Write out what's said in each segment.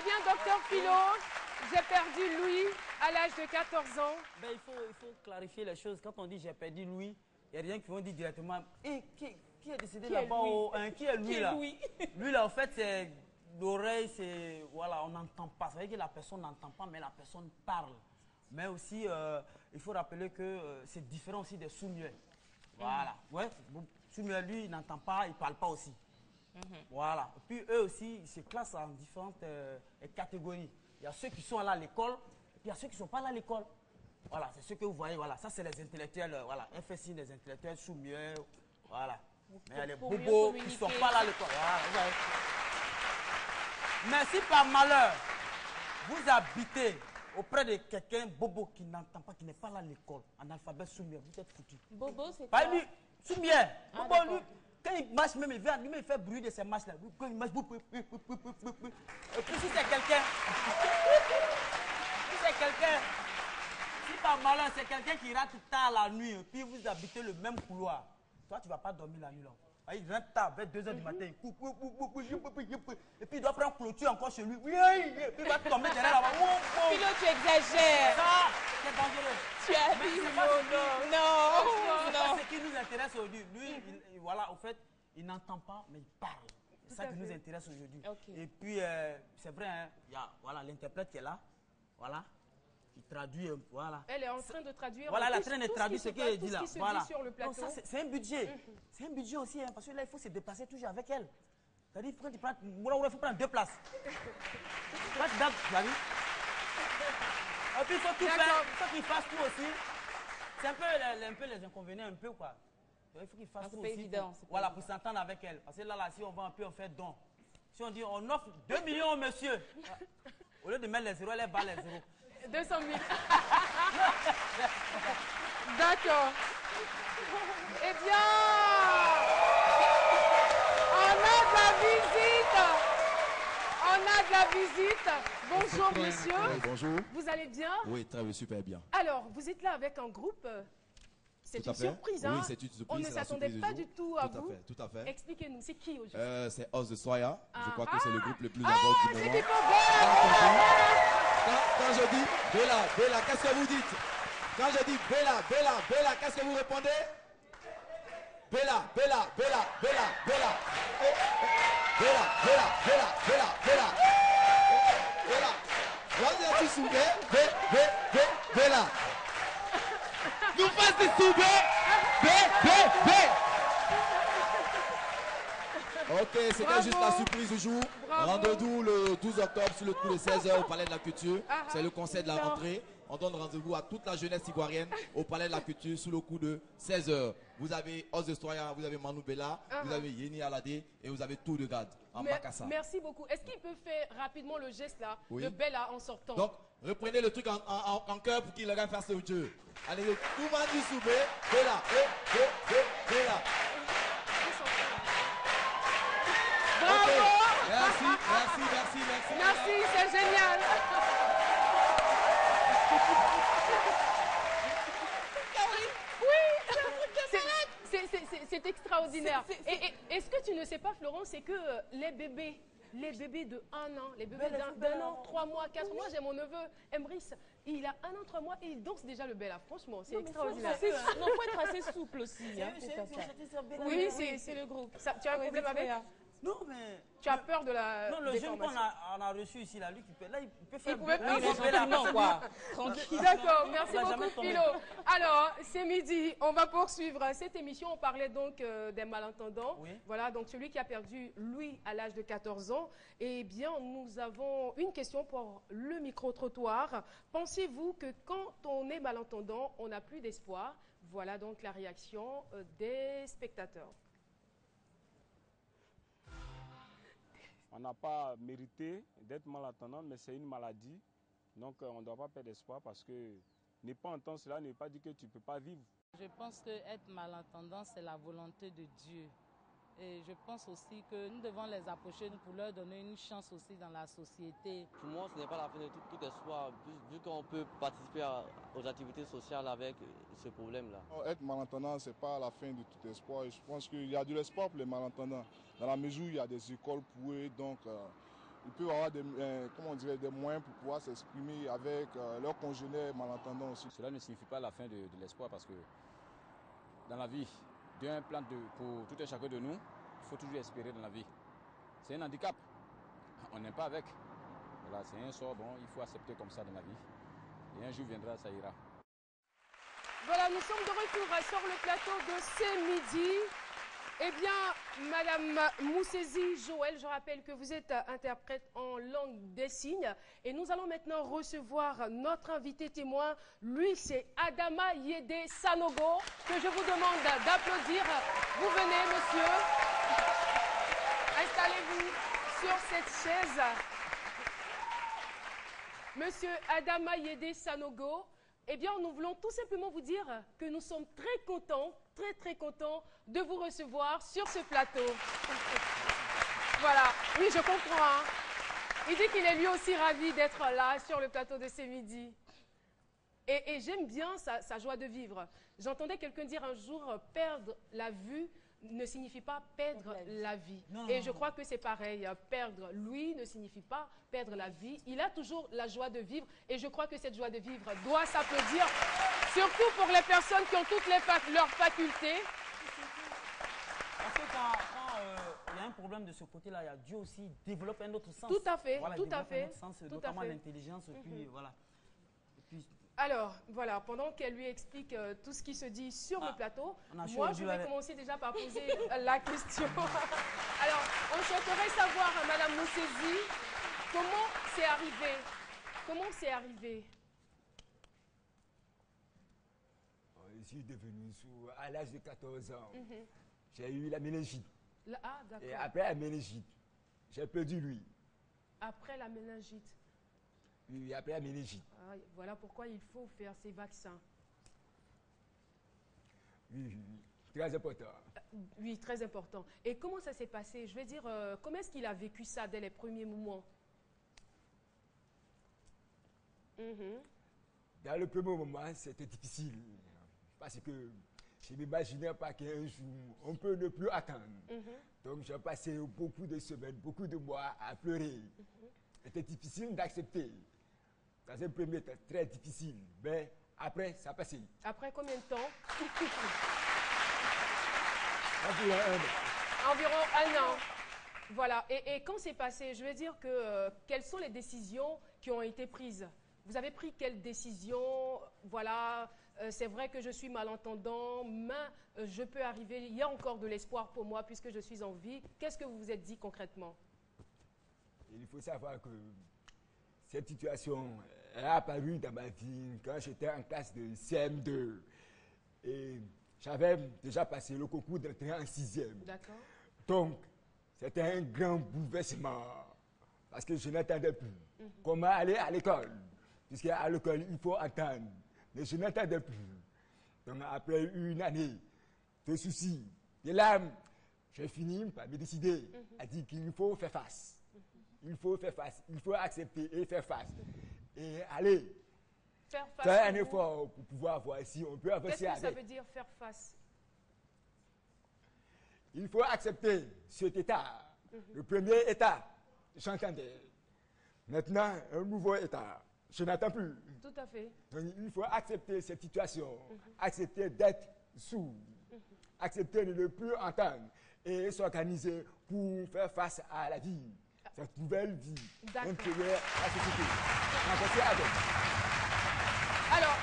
Eh bien, docteur Philo, j'ai perdu Louis à l'âge de 14 ans. Ben, il faut clarifier les choses. Quand on dit j'ai perdu Louis, il y a des gens qui vont dire directement qui est décédé là-bas, qui est lui là? Lui là, en fait, c'est l'oreille, c'est. Voilà, on n'entend pas. Ça veut dire que la personne n'entend pas, mais la personne parle. Mais aussi, il faut rappeler que c'est différent aussi des sourds-muets. Voilà. Ouais, sourd-muet, lui, il n'entend pas, il ne parle pas aussi. Voilà. Et puis eux aussi, ils se classent en différentes catégories. Il y a ceux qui sont là à l'école, et puis il y a ceux qui ne sont pas là à l'école. Voilà, c'est ce que vous voyez. Voilà, ça c'est les intellectuels. Voilà, FSI, des intellectuels sourds-muets. Voilà. Mais il y a les bobos qui ne sont pas là à l'école. Voilà, vous voyez. Mais si par malheur, vous habitez auprès de quelqu'un bobo qui n'entend pas, qui n'est pas là à l'école, en alphabet sourd-muet, vous êtes foutu. Bobo, c'est quoi? Pas lui, sourd-muet. Bobo, lui, quand il marche même, il vient, lui, il fait bruit de ses marches là. Quand il marche, et puis si c'est quelqu'un, si par malheur, c'est quelqu'un qui rate tard la nuit, et puis vous habitez le même couloir, toi, tu ne vas pas dormir la nuit là. Il rentre tard, vers 2 h du matin, et puis il doit prendre clôture encore chez lui, et puis il va tomber derrière là-bas. Philo, tu exagères. Ça, c'est dangereux. Tu as dit non. C'est ce qui nous intéresse aujourd'hui. Lui, voilà, au fait, il n'entend pas, mais il parle. C'est ça qui nous intéresse aujourd'hui. Et puis, c'est vrai, hein, il y a l'interprète qui est là, voilà. Il traduit, voilà. Elle est en train de traduire. Voilà, elle est en train de traduire ce qu'elle dit là. Voilà. Sur le plateau. Donc ça, c'est un budget. C'est un budget aussi, hein, parce que là, il faut se déplacer toujours avec elle. C'est-à-dire, il faut prendre 2 places. Toi, tu dates, tu as vu? Et puis, il faut tout faire. Il faut qu'il fasse tout aussi. C'est un peu les inconvénients, un peu quoi. Il faut qu'il fasse tout aussi. Évident, voilà, pour s'entendre avec elle. Parce que là, si on va un peu, on fait don. Si on dit, on offre 2 millions au monsieur. Au lieu de mettre les zéros, elle bat les zéros. 200 000. D'accord. Eh bien, on a de la visite. Bonjour, monsieur. Oui, bonjour. Vous allez bien? Oui, très bien, super bien. Alors, vous êtes là avec un groupe. C'est une surprise, hein? Oui, c'est une surprise. On ne s'attendait pas du tout à vous. Tout à fait. Expliquez-nous, c'est qui aujourd'hui? C'est Os de Soya. Je crois que c'est le groupe le plus en vogue du moment. Quand je dis Bella, qu'est-ce que vous dites? Quand je dis Bella, qu'est-ce que vous répondez? Bella. Bella. Vous êtes souvenirs? Bella. Nous faisons des souvenirs. Ok, c'était juste la surprise du jour. Rendez-vous le 12 octobre sur le coup de 16 h au Palais de la Culture. C'est le concert de la rentrée. On donne rendez-vous à toute la jeunesse ivoirienne au Palais de la Culture sur le coup de 16 h. Vous avez Os de Stroya, vous avez Manu Bella, vous avez Yeni Alade et vous avez tout de garde en Makassa. Merci beaucoup. Est-ce qu'il peut faire rapidement le geste là de Bella en sortant? Donc, reprenez le truc en cœur pour qu'il le fasse au jeu. Allez, tout le monde dit Soubé, Bella. Bravo! Okay. Merci. Merci, c'est génial. Oui, c'est extraordinaire. Et est-ce que tu ne sais pas, Florence, c'est que les bébés de 1 an, les bébés d'un an, 3 mois, 4 mois, j'ai mon neveu Emrys, il a 1 an, 3 mois et il danse déjà le Bella. Franchement, c'est extraordinaire. Non, il faut être assez souple aussi. Oui, c'est le groupe. Tu as un problème avec? Non, mais. Tu as peur de la. Non, le jeune qu'on a reçu ici, là, lui, il peut faire. Il pouvait quoi. Tranquille. D'accord, merci beaucoup, Philo. Alors, c'est midi, on va poursuivre cette émission. On parlait donc des malentendants. Oui. Voilà, donc celui qui a perdu Louis à l'âge de 14 ans. Eh bien, nous avons une question pour le micro-trottoir. Pensez-vous que quand on est malentendant, on n'a plus d'espoir? Voilà donc la réaction des spectateurs. On n'a pas mérité d'être malentendant, mais c'est une maladie. Donc on ne doit pas perdre espoir parce que ne pas entendre cela ne veut pas dire que tu ne peux pas vivre. Je pense qu'être malentendant, c'est la volonté de Dieu. Et je pense aussi que nous devons les approcher pour leur donner une chance aussi dans la société. Pour moi, ce n'est pas la fin de tout espoir, vu qu'on peut participer aux activités sociales avec ce problème-là. Être malentendant, ce n'est pas la fin de tout espoir. Je pense qu'il y a de l'espoir pour les malentendants, dans la mesure où il y a des écoles pour eux. Donc, ils peuvent avoir des, comment on dirait, des moyens pour pouvoir s'exprimer avec leurs congénères malentendants aussi. Cela ne signifie pas la fin de l'espoir parce que dans la vie, d'un plan pour tout et chacun de nous, il faut toujours espérer dans la vie. C'est un handicap, on n'aime pas avec. Voilà, c'est un sort, bon, il faut accepter comme ça dans la vie. Et un jour viendra, ça ira. Voilà, nous sommes de retour sur le plateau de ce midi. Eh bien, Madame Moussezi Joël, je rappelle que vous êtes interprète en langue des signes. Et nous allons maintenant recevoir notre invité témoin. Lui, c'est Adama Yede Sanogo, que je vous demande d'applaudir. Vous venez, monsieur. Installez-vous sur cette chaise. Monsieur Adama Yede Sanogo, eh bien, nous voulons tout simplement vous dire que nous sommes très contents, très contents de vous recevoir sur ce plateau. Voilà, oui, je comprends. Hein. Il dit qu'il est lui aussi ravi d'être là sur le plateau de ce midi. Et j'aime bien sa joie de vivre. J'entendais quelqu'un dire un jour, perdre la vue ne signifie pas perdre la vie. Non, et je crois que c'est pareil. Perdre lui ne signifie pas perdre la vie. Il a toujours la joie de vivre et je crois que cette joie de vivre doit s'applaudir, surtout pour les personnes qui ont toutes leurs facultés. Parce que quand il y a un problème de ce côté-là, il y a Dieu aussi développe un autre sens. Tout à fait, voilà, tout à fait. Un autre sens, notamment l'intelligence, puis voilà. Et puis, alors, voilà, pendant qu'elle lui explique tout ce qui se dit sur le plateau, moi, je vais commencer déjà par poser la question. Alors, on souhaiterait savoir, Madame Moussezi, comment c'est arrivé? Comment c'est arrivé? Je suis devenu sourd à l'âge de 14 ans. J'ai eu la méningite. Ah, d'accord. Et après la méningite, j'ai perdu l'ouïe. Après la méningite? Oui, après la méningite. Ah, voilà pourquoi il faut faire ces vaccins. Oui, très important. Oui, très important. Et comment ça s'est passé? Je veux dire, comment est-ce qu'il a vécu ça dès les premiers moments? Dans le premier moment, c'était difficile. Parce que je n'imaginais pas qu'un jour, on peut ne plus attendre. Donc, j'ai passé beaucoup de semaines, beaucoup de mois à pleurer. C'était difficile d'accepter. Dans un premier temps, très difficile. Mais après, ça a passé. Après combien de temps? Environ 1 an. Environ 1 an. Voilà. Et quand c'est passé, je veux dire que quelles sont les décisions qui ont été prises? Vous avez pris quelles décisions? Voilà, c'est vrai que je suis malentendant, mais je peux arriver. Il y a encore de l'espoir pour moi puisque je suis en vie. Qu'est-ce que vous vous êtes dit concrètement? Il faut savoir que cette situation est apparue dans ma vie quand j'étais en classe de CM2. Et j'avais déjà passé le concours d'entrée en 6e. D'accord. Donc, c'était un grand bouleversement. Parce que je n'entendais plus comment aller à l'école. Puisqu'à l'école, il faut entendre. Mais je n'entendais plus. Donc, après une année de soucis, de larmes, j'ai fini par me décider à dire qu'il faut faire face. Il faut faire face, il faut accepter et faire face. Et aller faire un effort pour pouvoir voir si on peut avancer avec. Qu'est-ce que ça veut dire faire face? Il faut accepter cet état. Le premier état, j'entendais. Maintenant, un nouveau état, je n'entends plus. Tout à fait. Donc, il faut accepter cette situation, accepter d'être sourd, accepter de ne plus entendre et s'organiser pour faire face à la vie. Cette nouvelle vie intérieure à la société. Alors,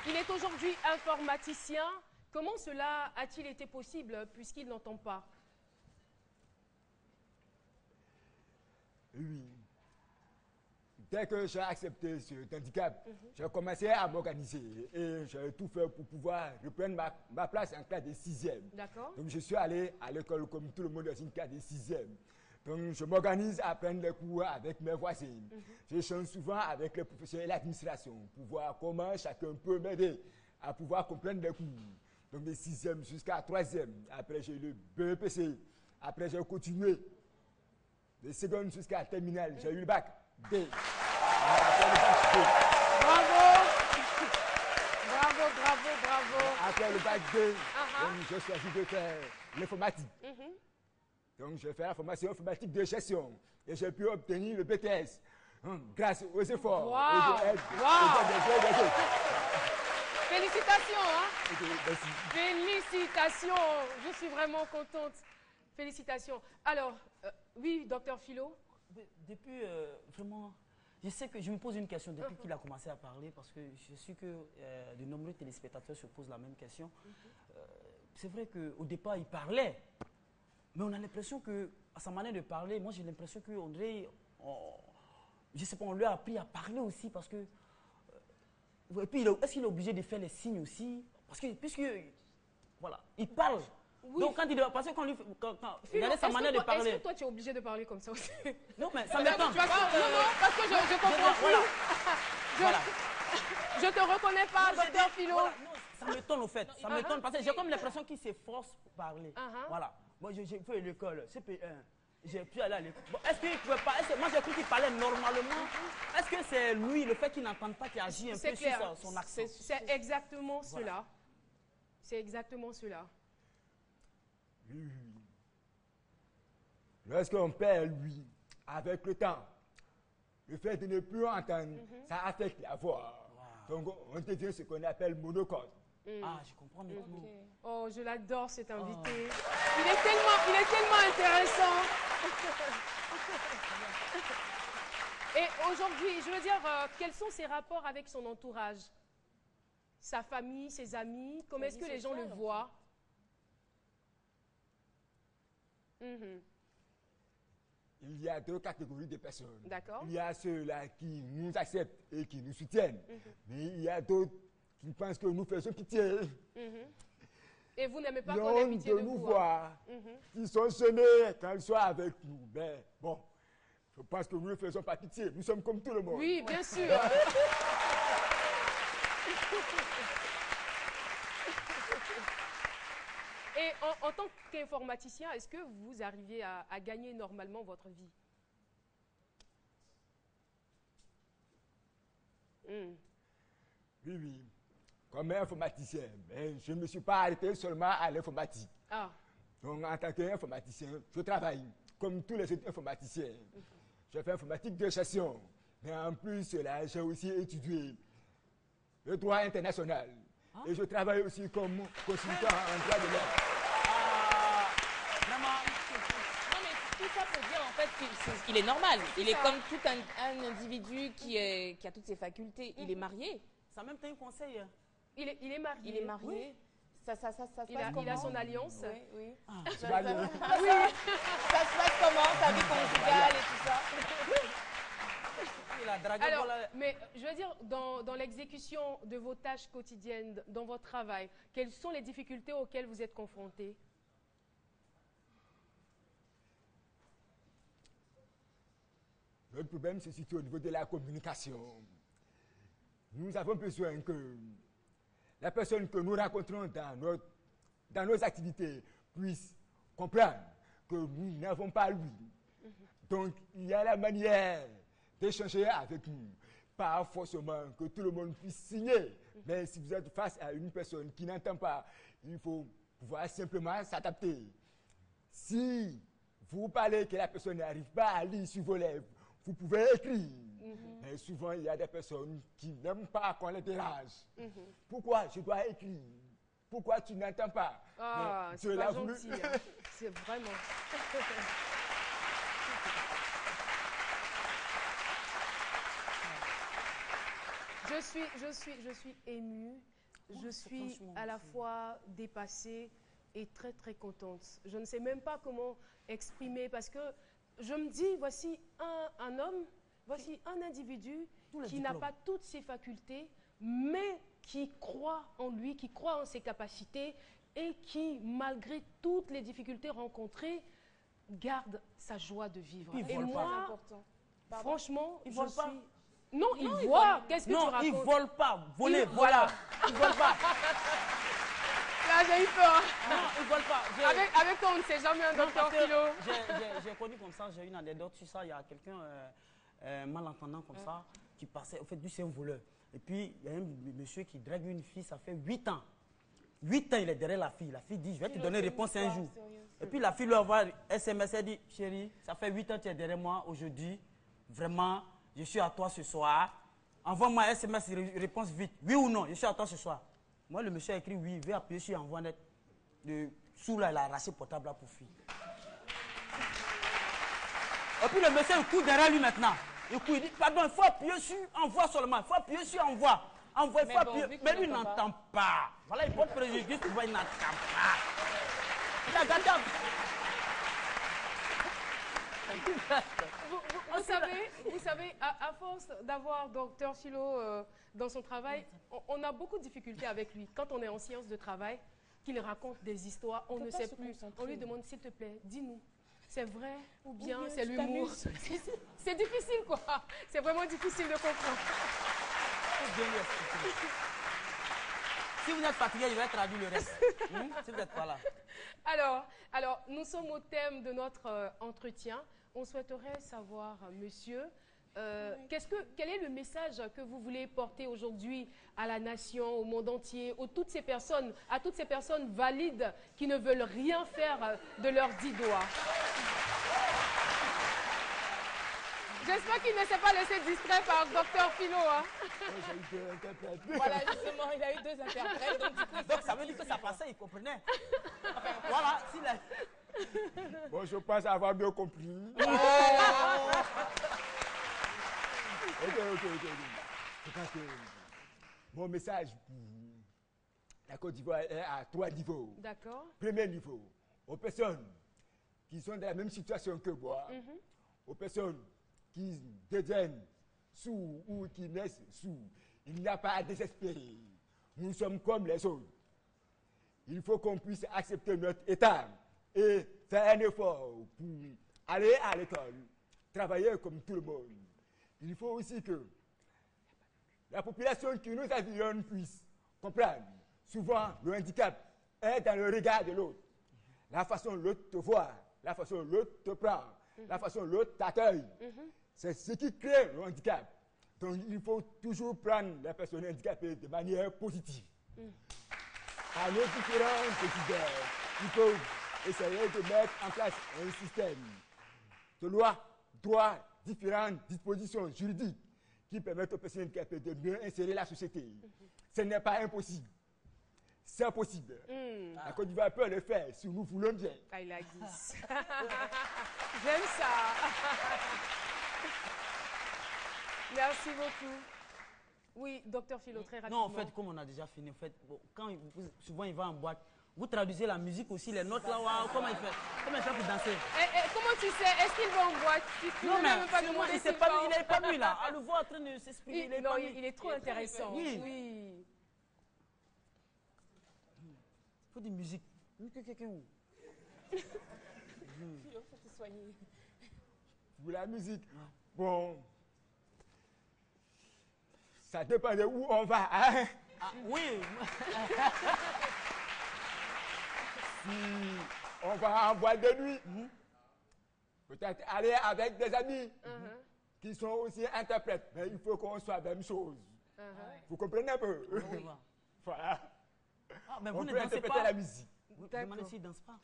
il est aujourd'hui informaticien. Comment cela a-t-il été possible puisqu'il n'entend pas? Oui. Dès que j'ai accepté cet handicap, j'ai commencé à m'organiser et j'ai tout fait pour pouvoir reprendre ma place en classe de 6e. D'accord. Donc je suis allé à l'école comme tout le monde dans une classe de 6e. Donc je m'organise à prendre les cours avec mes voisins. J'échange souvent avec les professeurs et l'administration pour voir comment chacun peut m'aider à pouvoir comprendre les cours. Donc de 6e jusqu'à 3e. Après j'ai eu le BEPC. Après j'ai continué. De seconde jusqu'à terminale, j'ai eu le bac D. Bravo! Bravo! Après le bac D, j'ai choisi de faire l'informatique. Donc, j'ai fait la formation informatique de gestion et j'ai pu obtenir le BTS grâce aux efforts. Wow. Félicitations, hein? Merci. Félicitations. Je suis vraiment contente. Félicitations. Alors, oui, docteur Philo? Depuis, vraiment, je sais que je me pose une question depuis qu'il a commencé à parler parce que je suis que de nombreux téléspectateurs se posent la même question. C'est vrai qu'au départ, il parlait, mais on a l'impression que, à sa manière de parler, moi j'ai l'impression qu'on dirait, je sais pas, on lui a appris à parler aussi parce que, et puis est-ce qu'il est obligé de faire les signes aussi? Parce que, puisque, voilà, il parle. Oui. Donc quand il doit passer, quand regardez sa manière de parler. Est-ce que toi tu es obligé de parler comme ça aussi? Non, mais ça m'étonne. Non, parce que je comprends. Voilà. Je te reconnais pas, docteur Philo. Voilà, non, ça m'étonne au fait. Ça m'étonne parce que j'ai comme l'impression qu'il s'efforce pour parler. Voilà. Moi, j'ai fait l'école, CP1. J'ai pu aller à l'école. Bon, est-ce qu'il pouvait pas. Moi, j'ai cru qu'il parlait normalement. Est-ce que c'est lui, le fait qu'il n'entende pas, qui agit un peu sur son accent? C'est exactement cela. C'est exactement cela. Oui. Lorsqu'on perd, lui, avec le temps, le fait de ne plus entendre, ça affecte la voix. Donc, on devient ce qu'on appelle monocorde. Ah, je comprends maintenant. Okay. Oh, je l'adore cet invité. Il est tellement intéressant. Et aujourd'hui, je veux dire, quels sont ses rapports avec son entourage? Sa famille, ses amis? Comment est-ce que les gens le voient? Il y a deux catégories de personnes. D'accord. Il y a ceux-là qui nous acceptent et qui nous soutiennent. Mais il y a d'autres qui pensent que nous faisons pitié. Et vous n'aimez pas qu'on ait pitié de nous vous, voir. Ils sont gênés quand ils sont avec nous. Mais bon, je pense que nous ne faisons pas pitié. Nous sommes comme tout le monde. Oui, bien sûr. Et en tant qu'informaticien, est-ce que vous arrivez à gagner normalement votre vie? Oui. Comme informaticien, mais je ne me suis pas arrêté seulement à l'informatique. Donc, en tant qu'informaticien, je travaille comme tous les autres informaticiens. J'ai fait informatique de gestion. Mais en plus de cela, j'ai aussi étudié le droit international. Et je travaille aussi comme consultant en droit de l'homme. Vraiment. Non, mais tout ça pour dire en fait qu'il est normal. Il est comme tout un individu qui a toutes ses facultés. Il est marié. Ça a même un conseil. Il est marié. Il est marié. Oui. Ça se passe comment? Il a son alliance. Oui. Oui. Ça se passe comment? Sa vie conjugale et tout ça? Alors, mais je veux dire, dans l'exécution de vos tâches quotidiennes, dans votre travail, quelles sont les difficultés auxquelles vous êtes confrontés? Le problème se situe au niveau de la communication. Nous avons besoin que la personne que nous rencontrons dans nos activités puisse comprendre que nous n'avons pas lui. Donc, il y a la manière d'échanger avec nous. Pas forcément que tout le monde puisse signer. Mais si vous êtes face à une personne qui n'entend pas, il faut pouvoir simplement s'adapter. Si vous parlez que la personne n'arrive pas à lire sur vos lèvres, vous pouvez écrire. Mais souvent, il y a des personnes qui n'aiment pas qu'on les dérange. Pourquoi je dois écrire? Pourquoi tu n'entends pas? C'est pas gentil. C'est vraiment... Je suis émue. Je suis à la fois dépassée et très, très contente. Je ne sais même pas comment exprimer parce que je me dis, voici un homme, voici un individu qui n'a pas toutes ses facultés, mais qui croit en lui, qui croit en ses capacités et qui, malgré toutes les difficultés rencontrées, garde sa joie de vivre. Et moi, franchement, je suis... Non, il voit. Qu'est-ce que tu racontes? Non, il vole pas. Voler, voilà. Il vole pas. Là, j'ai eu peur. Non, il vole pas. Avec toi, on ne sait jamais un docteur Philo. J'ai connu comme ça, j'ai une anecdote sur ça. Il y a quelqu'un malentendant comme ça qui passait. Au fait, lui, c'est un voleur. Et puis, il y a un monsieur qui drague une fille, ça fait 8 ans. 8 ans, il est derrière la fille. La fille dit, je vais te donner réponse un jour. Et puis la fille lui envoie un SMS, elle dit, chérie, ça fait 8 ans que tu es derrière moi aujourd'hui. Vraiment, je suis à toi ce soir. Envoie-moi un SMS, réponse vite. Oui ou non, je suis à toi ce soir. Moi, le monsieur a écrit oui, il veut appuyer sur envoi net. Sous là, il a arraché le portable là pour fille. Et puis le monsieur, il court derrière lui maintenant. Il court, il dit, pardon, il faut appuyer sur envoi seulement. Il faut appuyer sur envoi. Envoie, il faut appuyer. Mais lui, il n'entend pas. Voilà, il porte préjudice, il n'entend pas. Il a gardé Vous savez, à force d'avoir Dr Philo dans son travail, on a beaucoup de difficultés avec lui. Quand on est en séance de travail, qu'il raconte des histoires, on ne sait plus. On lui demande, s'il te plaît, dis-nous, c'est vrai ou bien c'est l'humour? C'est difficile, quoi. C'est vraiment difficile de comprendre. Si vous êtes fatigué, je vais traduire le reste. Si vous n'êtes pas là. Alors, nous sommes au thème de notre entretien. On souhaiterait savoir, monsieur, quel est le message que vous voulez porter aujourd'hui à la nation, au monde entier, à toutes ces personnes valides qui ne veulent rien faire de leurs 10 doigts? J'espère qu'il ne s'est pas laissé distraire par Dr Philo. Hein. Voilà, justement, il a eu 2 interprètes. Donc ça veut dire que ça passait, il comprenait. Voilà, s'il a... Bon, je pense avoir bien compris. Ok. Je pense que mon message pour la Côte d'Ivoire est à 3 niveaux. D'accord. Premier niveau, aux personnes qui sont dans la même situation que moi, aux personnes qui deviennent sourds ou qui naissent sourds. Il n'y a pas à désespérer. Nous sommes comme les autres. Il faut qu'on puisse accepter notre état et faire un effort pour aller à l'école, travailler comme tout le monde. Il faut aussi que la population qui nous environne puisse comprendre. Souvent, le handicap est dans le regard de l'autre. La façon dont l'autre te voit, la façon dont l'autre te prend, la façon dont l'autre t'accueille. C'est ce qui crée le handicap. Donc, il faut toujours prendre les personnes handicapées de manière positive. À nos différents quotidiens, il faut essayer de mettre en place un système de lois, droits, différentes dispositions juridiques qui permettent aux personnes handicapées de mieux insérer la société. Ce n'est pas impossible. C'est possible. La Côte d'Ivoire peut le faire si nous voulons bien. I like this. J'aime ça. Merci beaucoup. Oui, Dr Philo, très rapidement. Non, en fait, comme on a déjà fini, en fait, bon, souvent il va en boîte, vous traduisez la musique aussi, les notes là, wow, comment il fait pour danser? Comment tu sais? Est-ce qu'il va en boîte? Non, mais même pas demander, il n'est pas lui là, à le voir en train de s'exprimer. Non, il est trop intéressant. Oui. Il faut des musiques. Faut te soigner. Pour la musique, bon, ça dépend de où on va. Hein? Oui. Si on va en boîte de nuit, peut-être aller avec des amis qui sont aussi interprètes, mais il faut qu'on soit la même chose. Vous comprenez un peu? Voilà. Mais on vous peut ne dansez interpréter pas. la musique. Vous demandez s'il ne danse pas.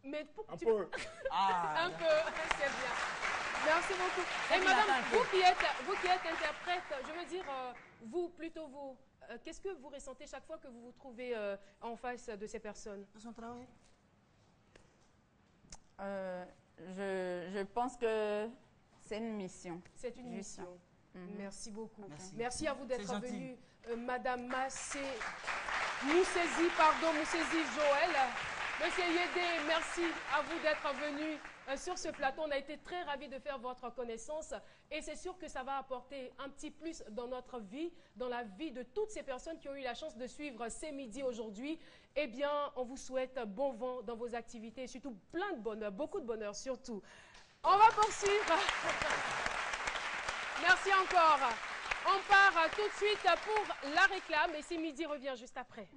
Mais pour un tu... peu. Un peu, c'est bien. Merci beaucoup. Et madame, vous qui êtes interprète, je veux dire, vous, qu'est-ce que vous ressentez chaque fois que vous vous trouvez en face de ces personnes? Dans son travail? Je pense que c'est une mission. C'est une mission. Merci beaucoup. Merci à vous d'être venue, madame Moussézi Joël. Monsieur Yédé, merci à vous d'être venu sur ce plateau. On a été très ravis de faire votre connaissance et c'est sûr que ça va apporter un petit plus dans notre vie, dans la vie de toutes ces personnes qui ont eu la chance de suivre ces midis aujourd'hui. Eh bien, on vous souhaite bon vent dans vos activités et surtout plein de bonheur, beaucoup de bonheur surtout. On va poursuivre. Merci encore. On part tout de suite pour la réclame et c'est midi revient juste après.